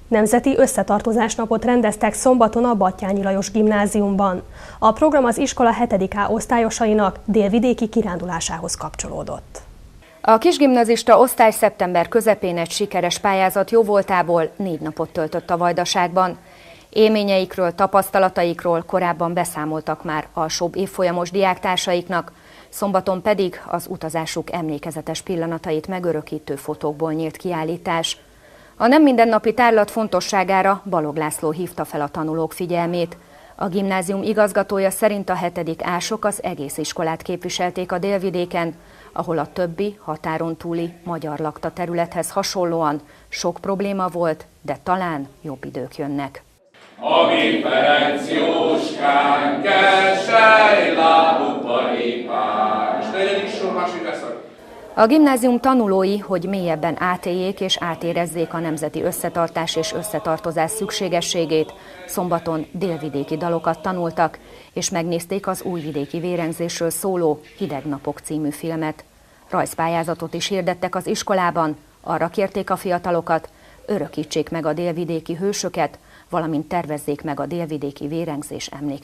Nemzeti összetartozásnapot rendeztek szombaton a Batthyány Lajos Gimnáziumban. A program az iskola 7. A osztályosainak délvidéki kirándulásához kapcsolódott. A kisgimnazista osztály szeptember közepén egy sikeres pályázat jóvoltából 4 napot töltött a Vajdaságban. Élményeikről, tapasztalataikról korábban beszámoltak már alsóbb évfolyamos diáktársaiknak, szombaton pedig az utazásuk emlékezetes pillanatait megörökítő fotókból nyílt kiállítás. A nem mindennapi tárlat fontosságára Balog László hívta fel a tanulók figyelmét. A gimnázium igazgatója szerint a 7. A-sok az egész iskolát képviselték a délvidéken, ahol a többi határon túli magyar lakta területhez hasonlóan sok probléma volt, de talán jobb idők jönnek. Ami Ferenc Jóskán, Kelsely, lábukbaripás. Negyedik sor, második leszak. A gimnázium tanulói, hogy mélyebben átéljék és átérezzék a nemzeti összetartás és összetartozás szükségességét, szombaton délvidéki dalokat tanultak, és megnézték az újvidéki vérengzésről szóló Hideg napok című filmet. Rajzpályázatot is hirdettek az iskolában, arra kérték a fiatalokat, örökítsék meg a délvidéki hősöket, valamint tervezzék meg a délvidéki vérengzés emlékét.